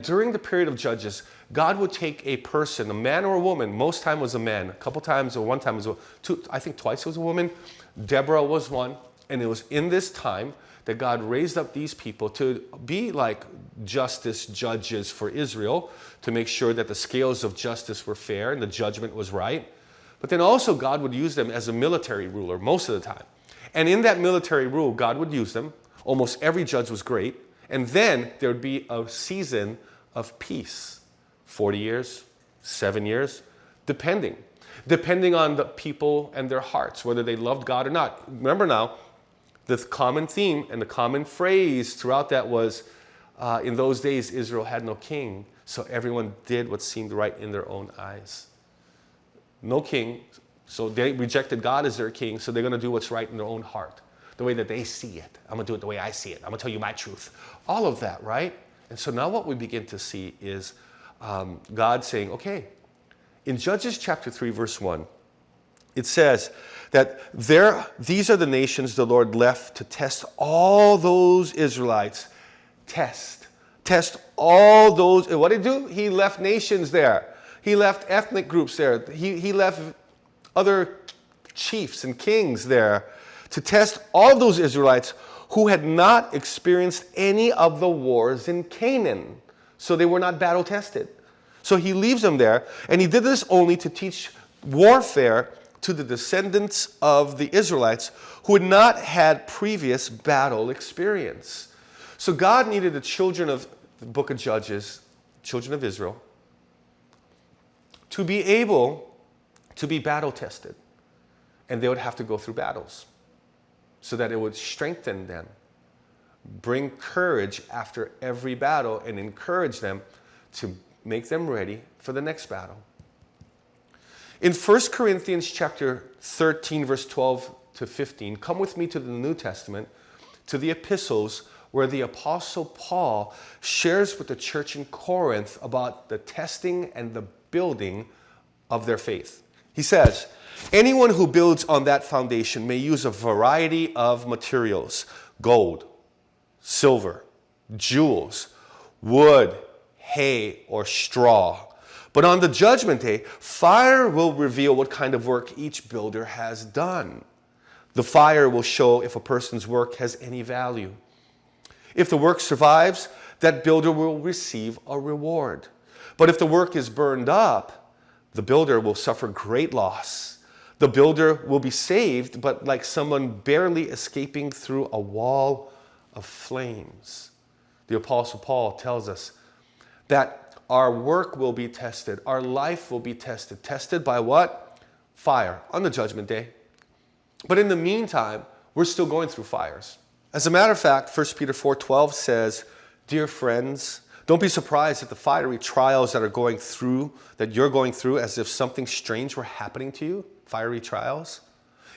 during the period of Judges, God would take a person, a man or a woman, most time was a man, a couple times or one time was I think twice was a woman. Deborah was one, and it was in this time that God raised up these people to be like justice judges for Israel, to make sure that the scales of justice were fair and the judgment was right. But then also God would use them as a military ruler most of the time. And in that military rule, God would use them. Almost every judge was great. And then there would be a season of peace. 40 years, 7 years, depending on the people and their hearts, whether they loved God or not. Remember now, the common theme and the common phrase throughout that was, in those days, Israel had no king, so everyone did what seemed right in their own eyes. No king, so they rejected God as their king, so they're going to do what's right in their own heart, the way that they see it. I'm going to do it the way I see it. I'm going to tell you my truth. All of that, right? And so now what we begin to see is God saying, okay, in Judges chapter 3, verse 1, it says that these are the nations the Lord left to test all those Israelites. Test all those. And what did he do? He left nations there. He left ethnic groups there. He left other chiefs and kings there to test all those Israelites who had not experienced any of the wars in Canaan. So they were not battle tested. So he leaves them there, and he did this only to teach warfare to the descendants of the Israelites who had not had previous battle experience. So God needed the children of the book of Judges, children of Israel, to be able to be battle tested. And they would have to go through battles so that it would strengthen them, bring courage after every battle, and encourage them to make them ready for the next battle. In 1 Corinthians chapter 13, verse 12 to 15, come with me to the New Testament, to the epistles, where the Apostle Paul shares with the church in Corinth about the testing and the building of their faith. He says, anyone who builds on that foundation may use a variety of materials: gold, silver, jewels, wood, hay, or straw. But on the judgment day, fire will reveal what kind of work each builder has done. The fire will show if a person's work has any value. If the work survives, that builder will receive a reward. But if the work is burned up, the builder will suffer great loss. The builder will be saved, but like someone barely escaping through a wall of flames. The Apostle Paul tells us that our work will be tested. Our life will be tested. Tested by what? Fire on the judgment day. But in the meantime, we're still going through fires. As a matter of fact, 1 Peter 4:12 says, dear friends, don't be surprised at the fiery trials that you're going through as if something strange were happening to you. Fiery trials.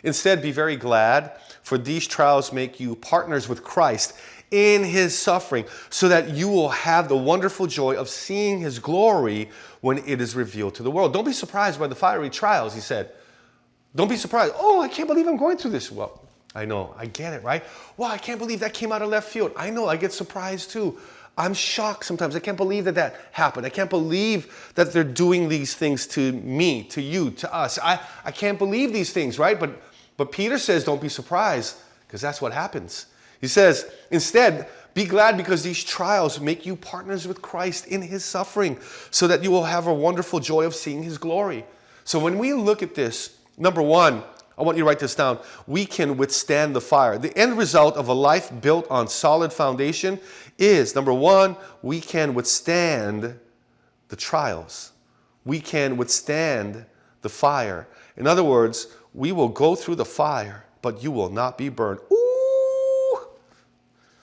Instead, be very glad, for these trials make you partners with Christ in his suffering, so that you will have the wonderful joy of seeing his glory when it is revealed to the world. Don't be surprised by the fiery trials, he said. Don't be surprised. Oh, I can't believe I'm going through this. Well, I know, I get it, right? Wow, I can't believe that came out of left field. I know, I get surprised too. I'm shocked sometimes. I can't believe that happened. I can't believe that they're doing these things to me, to you, to us. I can't believe these things, right? But Peter says, don't be surprised, because that's what happens. He says, instead, be glad because these trials make you partners with Christ in his suffering, so that you will have a wonderful joy of seeing his glory. So when we look at this, number one, I want you to write this down. We can withstand the fire. The end result of a life built on solid foundation is, number one, we can withstand the trials. We can withstand the fire. In other words, we will go through the fire, but you will not be burned. Ooh!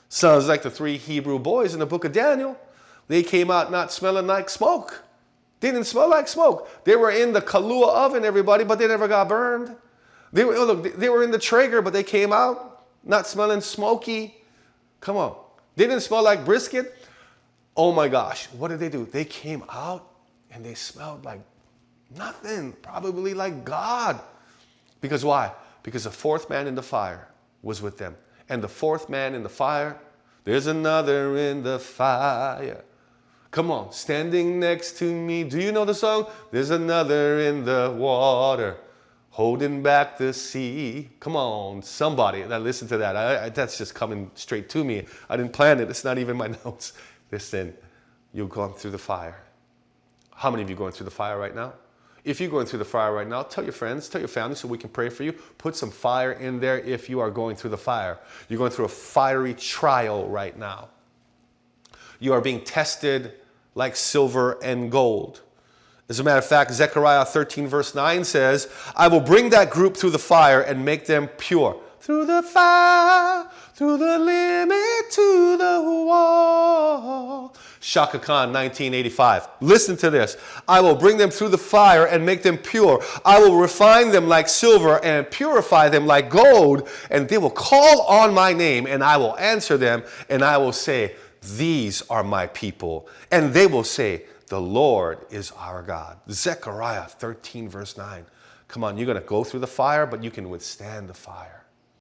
Sounds like the 3 Hebrew boys in the book of Daniel. They came out not smelling like smoke. They didn't smell like smoke. They were in the Kahlua oven, everybody, but they never got burned. They were in the Traeger, but they came out not smelling smoky. Come on. They didn't smell like brisket. Oh my gosh. What did they do? They came out and they smelled like nothing. Probably like God. Because why? Because the 4th man in the fire was with them. And the 4th man in the fire, there's another in the fire. Come on, standing next to me. Do you know the song? There's another in the water, holding back the sea. Come on, somebody. Now listen to that. That's just coming straight to me. I didn't plan it. It's not even my notes. Listen, you've gone through the fire. How many of you are going through the fire right now? If you're going through the fire right now, tell your friends, tell your family so we can pray for you. Put some fire in there if you are going through the fire. You're going through a fiery trial right now. You are being tested like silver and gold. As a matter of fact, Zechariah 13 verse 9 says, I will bring that group through the fire and make them pure. Through the fire, through the limit to the wall. Shaka Khan, 1985. Listen to this. I will bring them through the fire and make them pure. I will refine them like silver and purify them like gold. And they will call on my name and I will answer them. And I will say, these are my people. And they will say, the Lord is our God. Zechariah 13 verse 9. Come on, you're going to go through the fire, but you can withstand the fire.